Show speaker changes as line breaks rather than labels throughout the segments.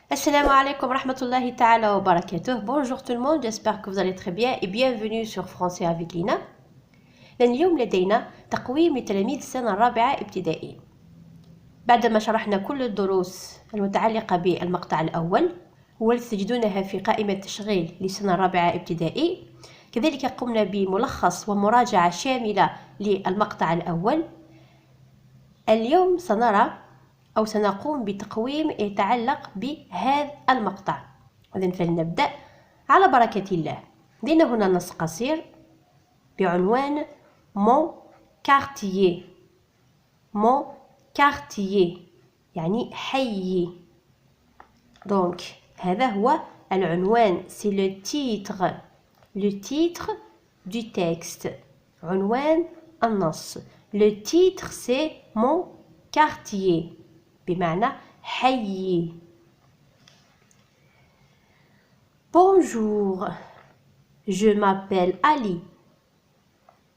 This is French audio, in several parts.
Assalamu alaikum rahmatullahi ta'ala wa barakatuh. Bonjour tout le monde, j'espère que vous allez très bien et bienvenue sur Français avec Lina. اليوم لدينا تقويم لتلاميذ السنة الرابعة ابتدائي. بعدما شرحنا كل الدروس المتعلقة بالمقطع الأول والتي تجدونها في قائمة تشغيل للسنة الرابعة ابتدائي، كذلك قمنا بملخص ومراجعة شاملة للمقطع الأول. اليوم سنقوم بتقويم يتعلق بهذا المقطع. إذن فلنبدأ على بركة الله. لدينا هنا نص قصير بعنوان mon quartier. mon quartier يعني حيي. donc هذا هو العنوان, c'est le titre du texte. عنوان النص. le titre c'est mon quartier بمعنى حيي. Bonjour, je m'appelle Ali.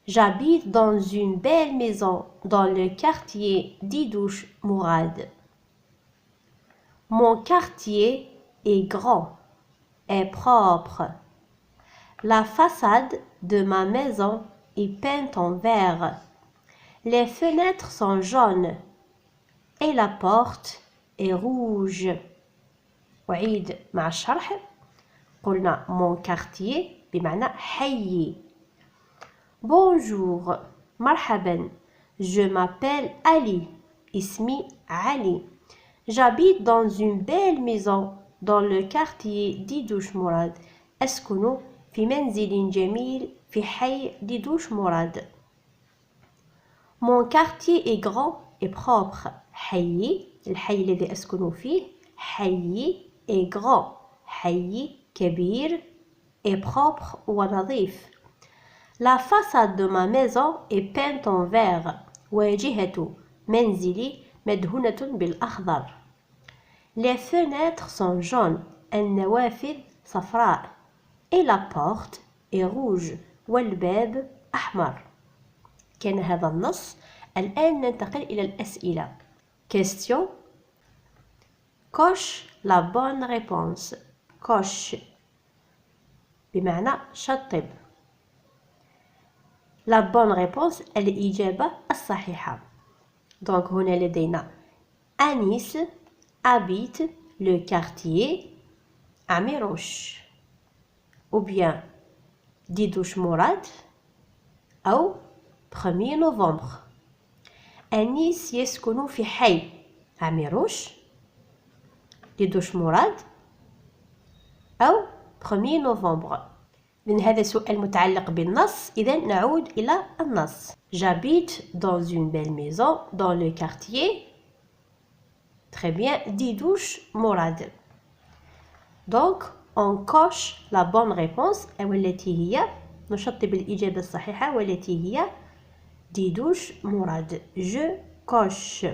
J'habite dans une belle maison dans le quartier d'Idouche Mourad. Mon quartier est grand et propre. La façade de ma maison est peinte en vert. Les fenêtres sont jaunes et la porte est rouge. أعيد مع الشرح. قلنا mon quartier بمعنى حي. Bonjour, مرحبا. Je m'appelle Ali. اسمي علي. J'habite dans une belle maison dans le quartier d'Idouche Mourad. أسكن في منزل جميل في حي ديدوش مراد. Mon quartier est grand et propre. حي الحي الذي أسكن فيه حي est grand حي كبير et propre ونظيف. La façade de ma maison est peinte en vert. واجهة منزلي مدهونة بالأخضر. Les fenêtres sont jaunes. النوافذ صفراء. Et la porte est rouge. والباب أحمر. كان هذا النص. الآن ننتقل إلى الأسئلة. Question. Coche la bonne réponse. coche بمعنى شطب. La bonne réponse الإجابة الصحيحة. Donc هنا لدينا أنيس habite le quartier عميروش. ou bien ديدوش مراد أو 1er نوفمبر. أنيس يسكن في حي عميروش ديدوش مراد أو 1er نوفمبر. من هذا سؤال متعلق بالنص. إذا نعود إلى النص. J'habite dans une belle maison dans le quartier. Très bien. ديدوش مراد. Donc on coche la bonne réponse والتي هي نشطب الإجابة الصحيحة والتي هي ديدوش مراد. Je coche.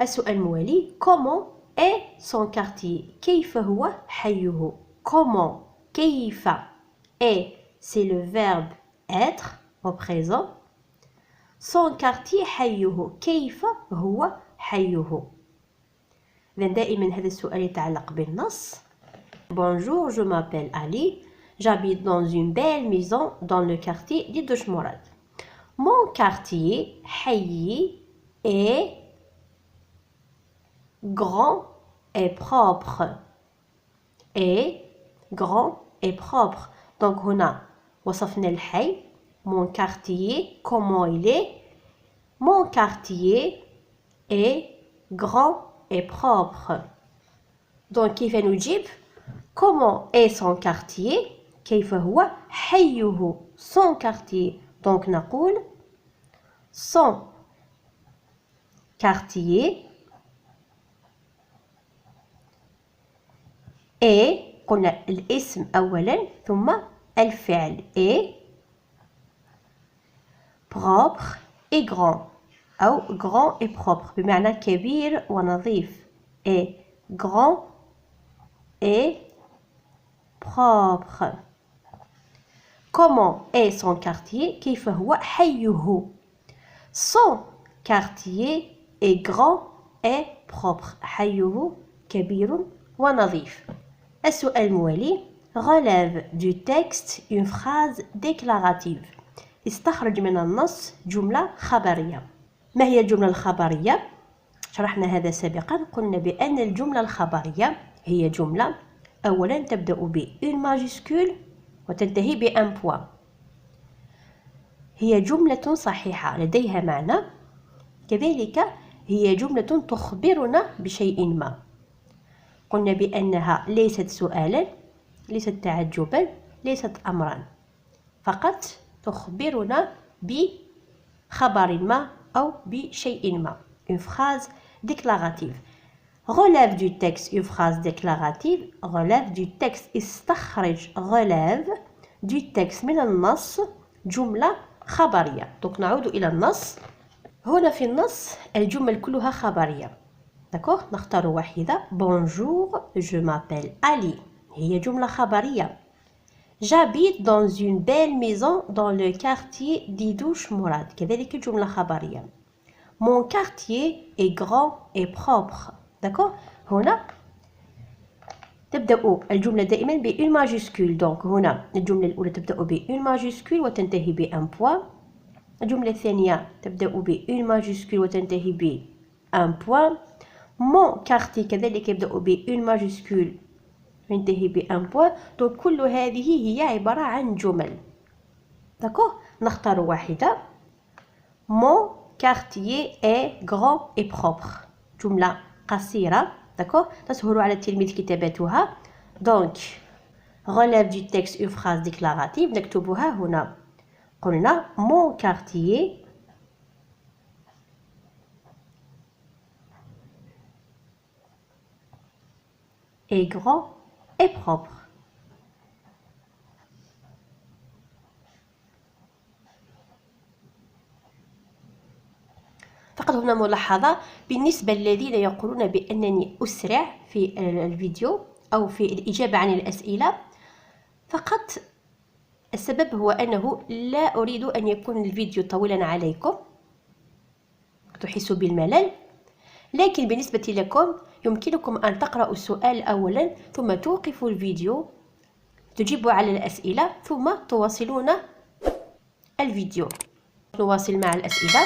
السؤال الموالي. Comment est son quartier? كيف هو حيه؟ Comment كيف est c'est le verbe être au présent. Son quartier حيه كيف هو حيه. إذن دائما هذا السؤال يتعلق بالنص. Bonjour, je m'appelle Ali. J'habite dans une belle maison dans le quartier d'Idouche Mourad. Mon quartier حي est grand et propre. Et grand et propre. Donc هنا وصفنا الحي. Mon quartier comment il est? Mon quartier est grand et propre. Donc كيف نجيب؟ comment est son quartier? كيف هو حيه son quartier. donc نقول son quartier est قلنا الاسم أولا ثم الفعل est propre et grand أو grand et propre بمعنى كبير ونظيف. et grand et propre. Comment est son quartier? كيف هو حيه. Son quartier est grand est propre. حيه كبير ونظيف. السؤال الموالي relève du texte une phrase déclarative. استخرج من النص جملة خبرية. ما هي الجملة الخبرية؟ شرحنا هذا سابقا. قلنا بأن الجملة الخبرية هي جملة أولا تبدأ ب une majuscule وتنتهي ب un point. هي جملة صحيحة لديها معنى، كذلك هي جملة تخبرنا بشيء ما. قلنا بأنها ليست سؤالا، ليست تعجبا، ليست أمرا، فقط تخبرنا بخبر ما أو بشيء ما. Une phrase déclarative. Relève du texte une phrase déclarative. Relève du texte استخرج relève du texte من النص جملة خبرية. donc نعود إلى النص. هنا في النص الجمل كلها خبرية. d'accord نختار واحدة. Bonjour, je m'appelle Ali. هي جملة خبرية. J'habite dans une belle maison dans le quartier d'Idouche Mourad. كذلك جملة خبرية. Mon quartier est grand et propre. d'accord هنا تبدأ الجملة دائما ب une majuscule. donc هنا الجملة الأولى تبدأ ب une majuscule وتنتهي ب un point. الجملة الثانية تبدأ ب une majuscule وتنتهي ب un point. Mon quartier كذلك يبدأ ب une majuscule وينتهي ب un point. donc كل هذه هي عبارة عن جمل. d'accord نختار واحدة. Mon quartier est grand et propre. جملة قصيرة. d'accord تسهل على التلميذ كتابتها. donc relève du texte une phrase déclarative. نكتبها هنا. قلنا mon quartier est grand et propre. فقط هنا ملاحظة بالنسبة للذين يقولون بأنني أسرع في الفيديو أو في الإجابة عن الأسئلة. فقط السبب هو أنه لا أريد أن يكون الفيديو طويلا عليكم تحسوا بالملل، لكن بالنسبة لكم يمكنكم أن تقرأوا السؤال أولا ثم توقفوا الفيديو تجيبوا على الأسئلة ثم تواصلون الفيديو. نواصل مع الأسئلة.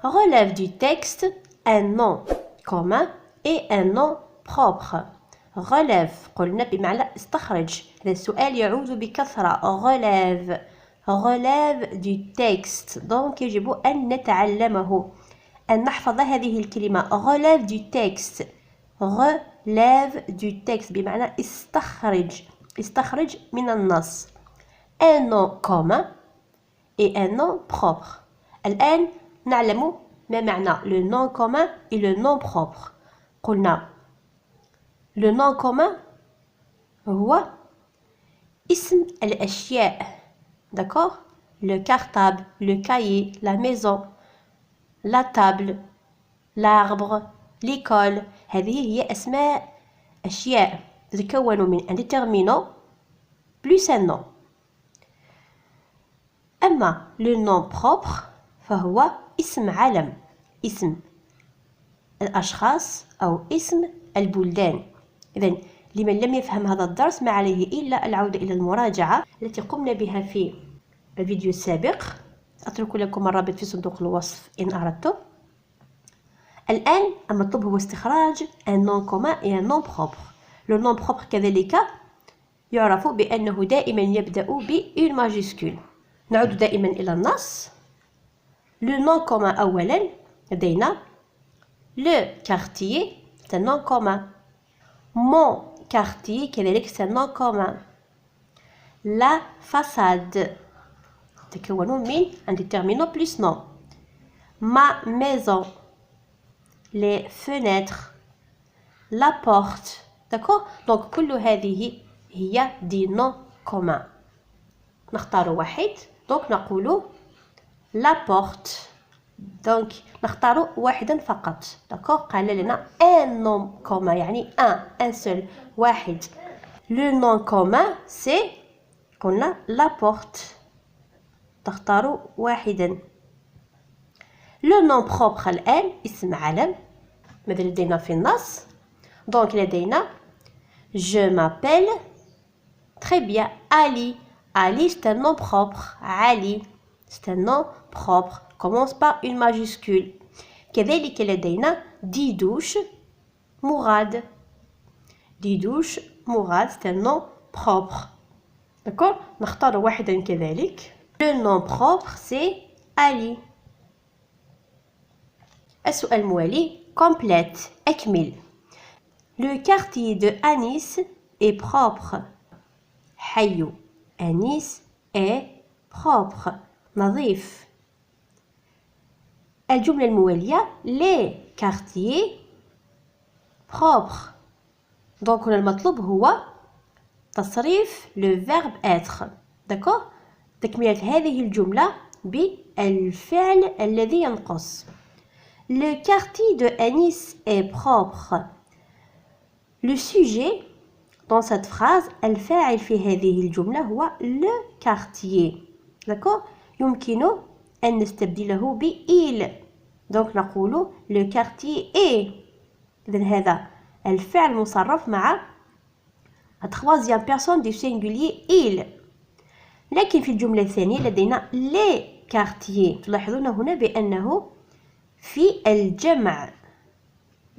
Relève du texte un nom commun et un nom propre. relève قلنا بمعنى استخرج. هذا السؤال يعود بكثرة. relève relève du texte. donc يجب أن نتعلمه، أن نحفظ هذه الكلمة. relève du texte. relève du texte بمعنى استخرج، استخرج من النص. un nom commun et un nom propre. الآن نعلم ما معنى le nom commun et le nom propre. قلنا le nom commun هو اسم الأشياء. d'accord le cartable, le cahier, la maison, la table, l'arbre, l'école. هذه هي أسماء أشياء تتكون من un déterminant plus un nom. أما le nom propre فهو اسم علم، اسم الأشخاص أو اسم البلدان. إذن لمن لم يفهم هذا الدرس ما عليه إلا العودة إلى المراجعة التي قمنا بها في الفيديو السابق. أترك لكم الرابط في صندوق الوصف إن أردتم. الآن المطلوب هو استخراج un nom commun et un nom propre. le nom propre كذلك يعرف بأنه دائما يبدأ ب une majuscule. نعود دائما إلى النص. le nom commun أولا لدينا le quartier c'est un nom commun. mon quartier كذلك c'est un nom commun. la façade تتكون من un déterminant plus nom. ma maison, les fenêtres, la porte. d'accord donc كل هذه هي des noms communs. نختار واحد. donc نقول la porte. donc نختار واحدا فقط. d'accord قال لنا un nom commun يعني un seul واحد. le nom commun c'est قلنا la porte. تختار واحدا. le nom propre الآن اسم علم. ماذا لدينا في النص؟ دونك لدينا je m'appelle très bien Ali. Ali c'est un nom propre. Ali c'est un nom propre. Commence par une majuscule. كذلك لدينا ديدوش مراد. ديدوش مراد c'est un nom propre. D'accord? نختار واحدا كذلك. Le nom propre c'est Ali. السؤال الموالي complète أكمل. Le quartier de Anis est propre. حي أنيس est propre. نظيف. الجملة الموالية les quartiers propres. donc هنا المطلوب هو تصريف le verbe être. d'accord. تكملة هذه الجملة بالفعل الذي ينقص. Le quartier de Anis est propre. Le sujet dans cette phrase الفاعل في هذه الجملة هو le quartier. d'accord. يمكن أن نستبدله ب il. donc نقول le quartier est. إذن هذا الفعل مصرف مع la troisième personne du singulier il. لكن في الجملة الثانية لدينا les quartiers. تلاحظون هنا بأنه في الجمع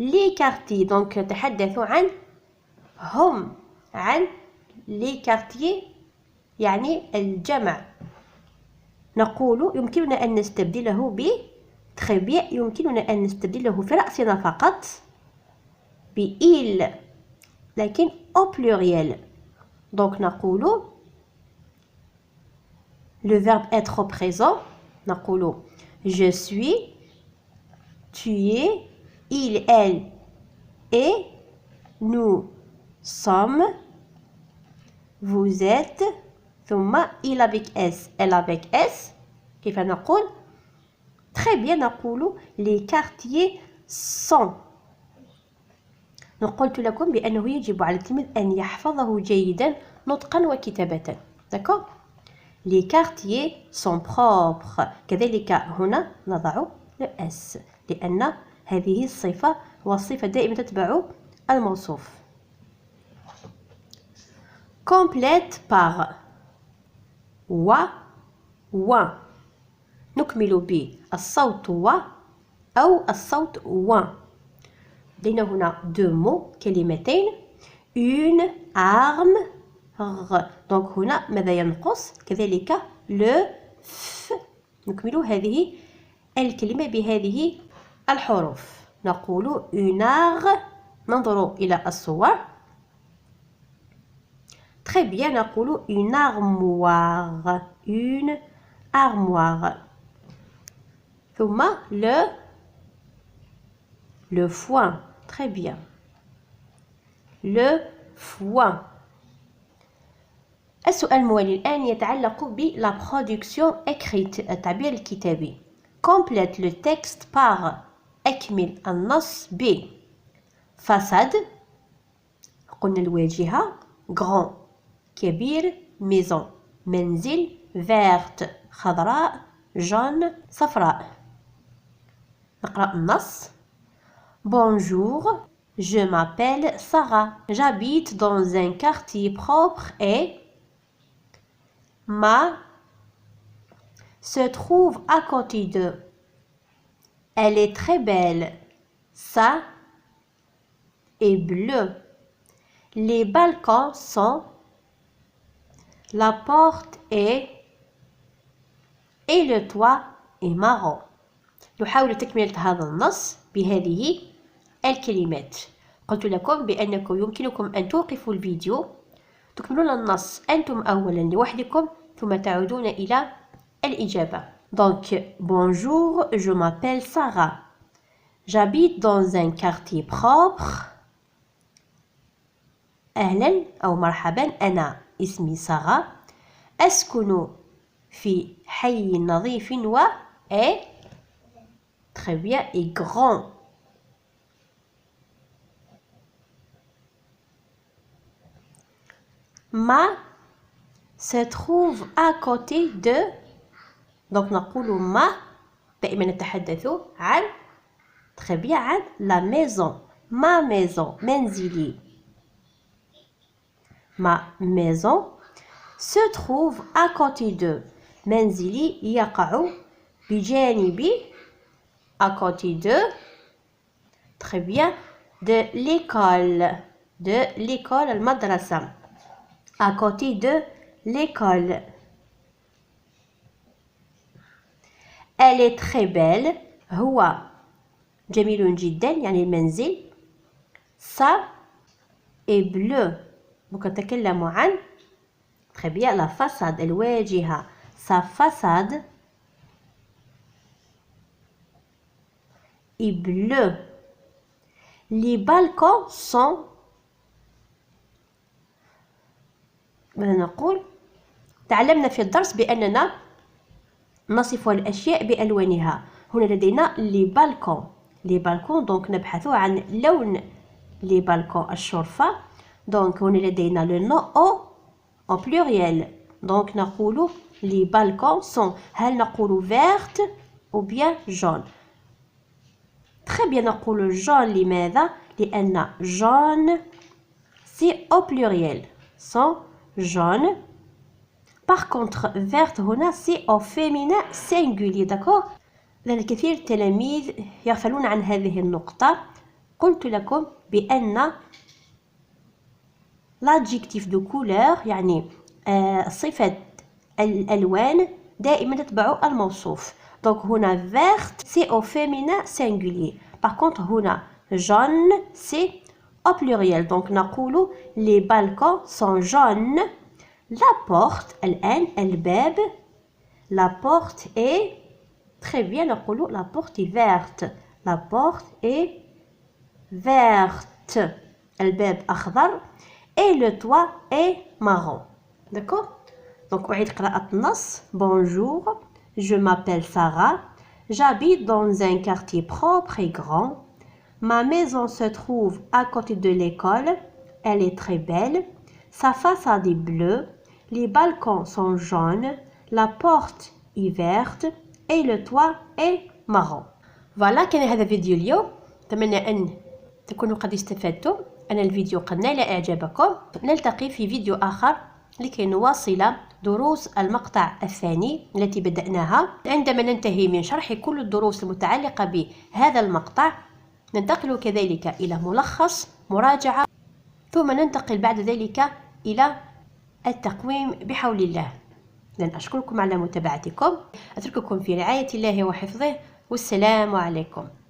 les quartiers. donc تحدث عن هم عن les quartiers يعني الجمع. نقول يمكننا أن نستبدله ب très bien. يمكننا أن نستبدله في رأسنا فقط ب il لكن au pluriel. donc نقول le verbe être au présent. نقول je suis, tu es, il, elle et nous sommes, vous êtes, ثم il avec s, elle avec s. كيف نقول؟ très bien نقول les quartiers sont. قلت لكم بأنه يجب على التلميذ أن يحفظه جيدا نطقا وكتابة. d'accord. les quartiers sont propres. كذلك هنا نضع le s لأن هذه الصفة والصفة دائما تتبع الموصوف. complète par و. نكمل بالصوت و أو الصوت و. لدينا هنا deux mots كلمتين une arme غ. donc هنا ماذا ينقص؟ كذلك le ف. نكمل هذه الكلمة بهذه الحروف. نقول une arme. ننظر إلى الصور. très bien نقول une armoire. une armoire. ثم le foin. très bien. le foin. السؤال الموالي الآن يتعلق بلا production écrite. التعبير الكتابي. complète le texte par أكمل النص ب façade. قلنا الواجهة grand كبير maison منزل verte خضراء jaune صفراء. نقرأ النص. bonjour, je m'appelle Sarah. j'habite dans un quartier propre et ma se trouve à côté de. elle est très belle. ça est bleu. les balcons sont. la porte est. et le toit est marron. نحاول تكملة هذا النص بهذه الكلمات. قلت لكم بأنكم يمكنكم أن توقفوا الفيديو تكملون النص أنتم أولا لوحدكم ثم تعودون إلى الإجابة. donc bonjour, je m'appelle Sarah. j'habite dans un quartier propre. أهلا أو مرحبا أنا اسمي سارة. أسكن في حي نظيف و est très bien et grand. ma se trouve à côté de. donc نقول ما دائما نتحدث عن très bien عن la maison ma maison منزلي ma maison se trouve à côté de منزلي يقع بجانبي à côté de très bien de l'école المدرسة à côté de l'école. Elle est très belle هو جميل جدا يعني المنزل. Ça est bleu نتكلم عن très bien la façade الواجهة. Sa façade est bleue. Les balcons sont ماذا نقول؟ تعلمنا في الدرس بأننا نصف الأشياء بألوانها. هنا لدينا لي بالكون دونك نبحث عن لون لي بالكون الشرفة. دونك هنا لدينا لو نو au pluriel دونك نقول لي بالكون سون. هل نقول verte ou bien jaune؟ très bien نقول jaune. لماذا؟ لأن jaune c'est au pluriel sont jaune. Par contre verte هنا c'est au féminin singulier. d'accord. لأن الكثير من التلاميذ يغفلون عن هذه النقطة. قلت لكم بأن l'adjectif de couleur يعني صفة الألوان دائما تتبع الموصوف. donc هنا verte c'est au féminin singulier. par contre هنا jaune c'est au pluriel. donc نقول les balcons sont jaunes. la porte الآن الباب la porte est très bien نقول la porte est verte. la porte est verte. الباب أخضر et le toit est marron. d'accord. donc أعيد قراءة النص. bonjour je m'appelle Sarah. j'habite dans un quartier propre et grand. ma maison se trouve à côté de l'école. elle est très belle. sa façade est bleue. les balcons sont jaunes. la porte est verte et le toit est marron. voilà كان هذا فيديو اليوم. أتمنى أن تكونوا قد استفدتم. أن الفيديو قد نال إعجابكم. نلتقي في فيديو آخر لكي نواصل دروس المقطع الثاني التي بدأناها. عندما ننتهي من شرح كل الدروس المتعلقة بهذا المقطع ننتقل كذلك إلى ملخص مراجعة ثم ننتقل بعد ذلك إلى التقويم بحول الله. لن أشكركم على متابعتكم. أترككم في رعاية الله وحفظه والسلام عليكم.